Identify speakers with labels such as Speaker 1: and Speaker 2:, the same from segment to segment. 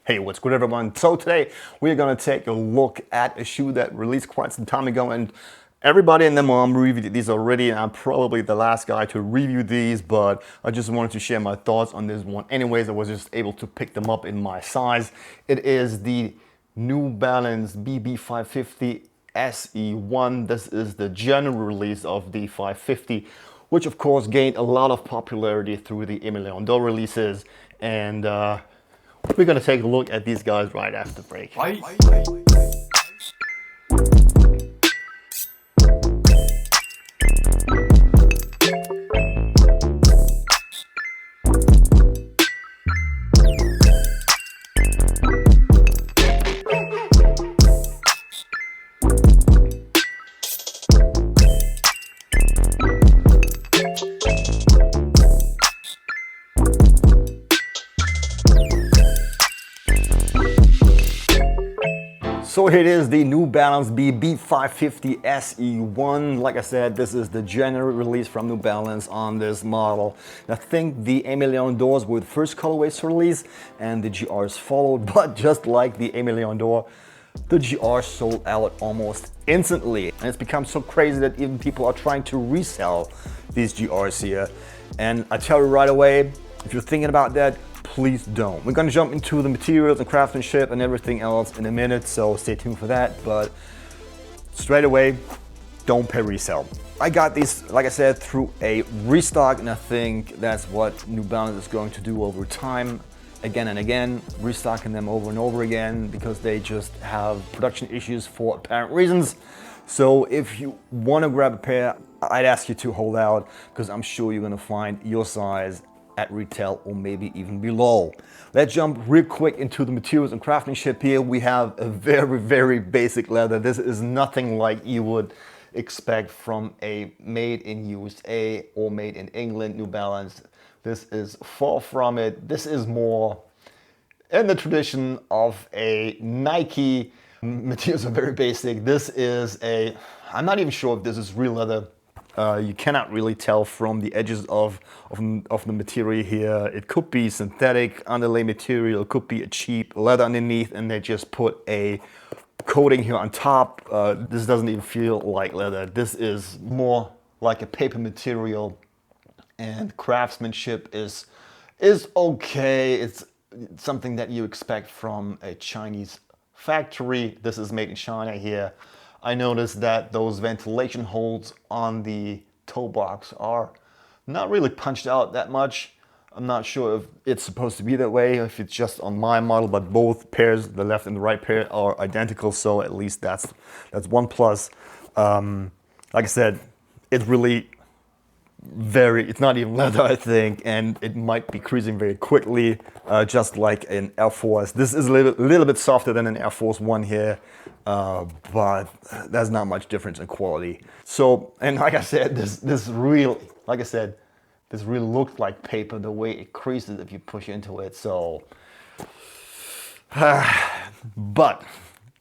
Speaker 1: Hey, what's good everyone? So today we're gonna take a look at a shoe that released quite some time ago, and everybody and their mom reviewed these already, and I'm probably the last guy to review these, but I just wanted to share my thoughts on this one. Anyways, I was just able to pick them up in my size. It is the New Balance BB550 SE1. This is the general release of the 550, which of course gained a lot of popularity through the Aime Leon Dore releases, and we're gonna take a look at these guys right after the break. So here it is, the New Balance BB550 SE1. Like I said, this is the general release from New Balance on this model. I think the Aime Leon Dores were the first colorways to release, and the GRs followed, but just like the Aime Leon Dore, the GR sold out almost instantly. And it's become so crazy that even people are trying to resell these GRs here. And I tell you right away, if you're thinking about that, please don't. We're gonna jump into the materials and craftsmanship and everything else in a minute, so stay tuned for that. But straight away, don't pay resale. I got these, like I said, through a restock, and I think that's what New Balance is going to do over time, again and again, restocking them over and over again, because they just have production issues for apparent reasons. So if you want to grab a pair, I'd ask you to hold out, because I'm sure you're gonna find your size at retail or maybe even below. Let's jump real quick into the materials and craftsmanship here. We have a very basic leather. This is nothing like you would expect from a made in USA or made in England New Balance. This is far from it. This is more in the tradition of a Nike. Materials are very basic. This is I'm not even sure if this is real leather. You cannot really tell from the edges of the material here. It could be synthetic underlay material, it could be a cheap leather underneath, and they just put a coating here on top. This doesn't even feel like leather. This is more like a paper material, and craftsmanship is okay. It's something that you expect from a Chinese factory. This is made in China here. I noticed that those ventilation holes on the toe box are not really punched out that much. I'm not sure if it's supposed to be that way, if it's just on my model, but both pairs, the left and the right pair, are identical, so at least that's one plus. Like I said, it's really it's not even leather, I think, and it might be creasing very quickly, just like an Air Force. This is a little bit softer than an Air Force One here, but there's not much difference in quality. So, and like I said, this really looks like paper the way it creases if you push into it. So, but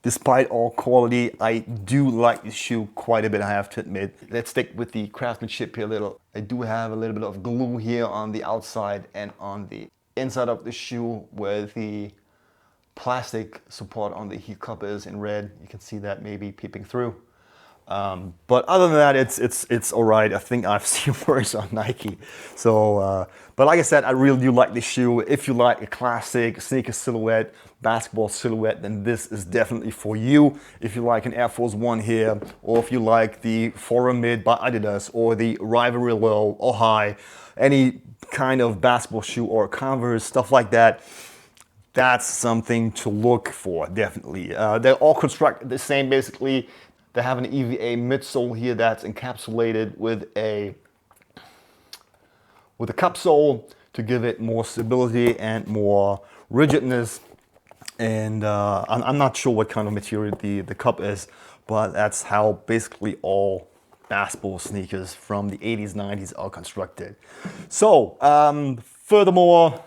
Speaker 1: despite all quality, I do like this shoe quite a bit, I have to admit. Let's stick with the craftsmanship here a little. I do have a little bit of glue here on the outside and on the inside of the shoe where the plastic support on the heel cup is in red. You can see that maybe peeping through. But other than that, it's all right. I think I've seen worse on Nike. So, but like I said, I really do like this shoe. If you like a classic sneaker silhouette, basketball silhouette, then this is definitely for you. If you like an Air Force One here, or if you like the Forum Mid by Adidas, or the Rivalry Low or High, any kind of basketball shoe or Converse, stuff like that, that's something to look for, definitely. They're all constructed the same, basically. They have an EVA midsole here that's encapsulated with a cup sole to give it more stability and more rigidness. And I'm not sure what kind of material the cup is, but that's how basically all basketball sneakers from the 80s, 90s are constructed. So, furthermore,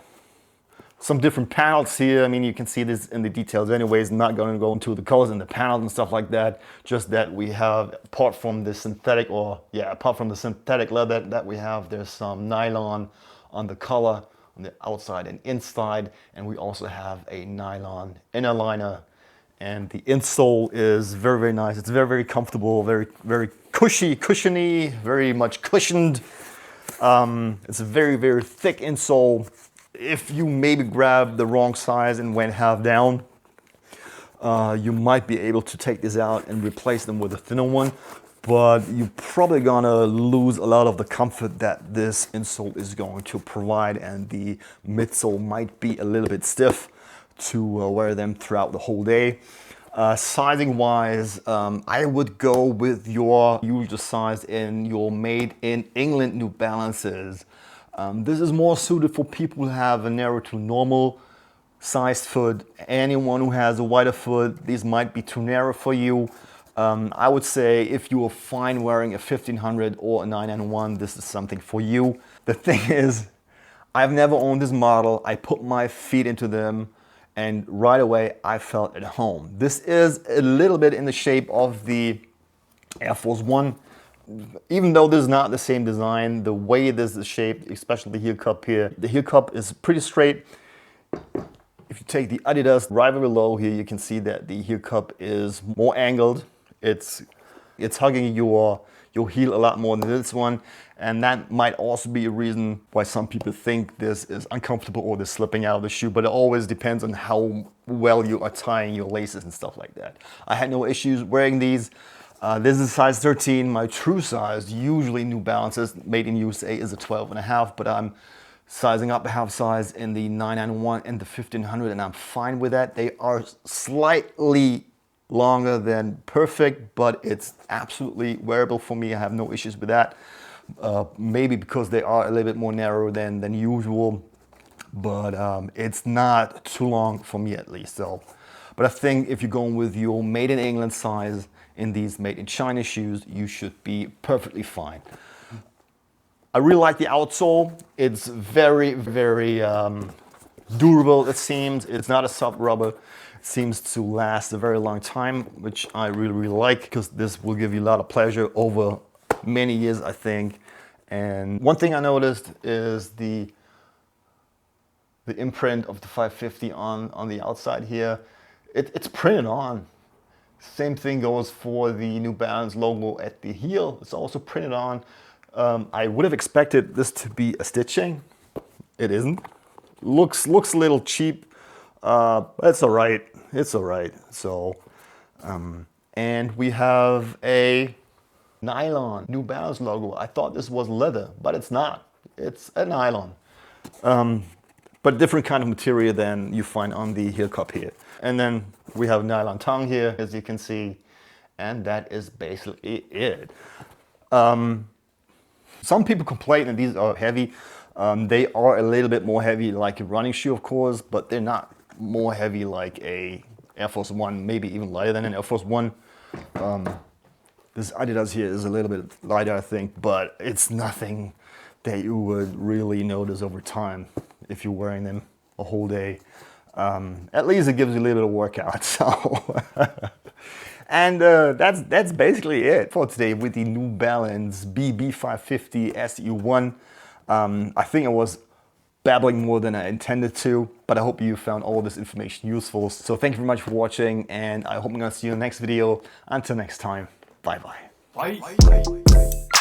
Speaker 1: some different panels here. I mean, you can see this in the details anyways. I'm not going to go into the colors and the panels and stuff like that. Just that we have, apart from the synthetic leather that we have, there's some nylon on the collar, on the outside and inside, and we also have a nylon inner liner. And the insole is very, very nice. It's very, very comfortable, very, very cushiony, very much cushioned. It's a very, very thick insole. If you maybe grabbed the wrong size and went half down, you might be able to take this out and replace them with a thinner one, but you're probably gonna lose a lot of the comfort that this insole is going to provide, and the midsole might be a little bit stiff to wear them throughout the whole day. Sizing wise, I would go with your usual size in your made in England New Balances. This is more suited for people who have a narrow to normal sized foot. Anyone who has a wider foot, these might be too narrow for you. I would say if you are fine wearing a 1500 or a 991, this is something for you. The thing is, I've never owned this model. I put my feet into them and right away I felt at home. This is a little bit in the shape of the Air Force One. Even though this is not the same design, the way this is shaped, especially the heel cup here, the heel cup is pretty straight. If you take the Adidas right below here, you can see that the heel cup is more angled. It's hugging your heel a lot more than this one, and that might also be a reason why some people think this is uncomfortable or they're slipping out of the shoe, but it always depends on how well you are tying your laces and stuff like that. I had no issues wearing these. This is size 13. My true size, usually New Balances made in USA, is a 12.5, but I'm sizing up a half size in the 991 and the 1500, and I'm fine with that. They are slightly longer than perfect, but it's absolutely wearable for me. I have no issues with that. Maybe because they are a little bit more narrow than usual, but it's not too long for me at least. So, but I think if you're going with your made in England size in these made in China shoes, you should be perfectly fine. I really like the outsole. It's very, very durable, it seems. It's not a soft rubber. It seems to last a very long time, which I really, really like, because this will give you a lot of pleasure over many years, I think. And one thing I noticed is the imprint of the 550 on the outside here. It's printed on. Same thing goes for the New Balance logo at the heel. It's also printed on. I would have expected this to be a stitching. It isn't. Looks a little cheap, but it's all right. It's all right. So, and we have a nylon New Balance logo. I thought this was leather, but it's not. It's a nylon, but different kind of material than you find on the heel cup here. And then we have nylon tongue here, as you can see, and that is basically it. Some people complain that these are heavy. They are a little bit more heavy like a running shoe, of course, but they're not more heavy like a Air Force One, maybe even lighter than an Air Force One. This Adidas here is a little bit lighter, I think, but it's nothing that you would really notice over time if you're wearing them a whole day. At least it gives you a little bit of workout. So. And that's basically it for today with the New Balance BB550 SE1. I think I was babbling more than I intended to, but I hope you found all this information useful. So thank you very much for watching, and I hope I'm gonna see you in the next video. Until next time, bye-bye.
Speaker 2: Bye.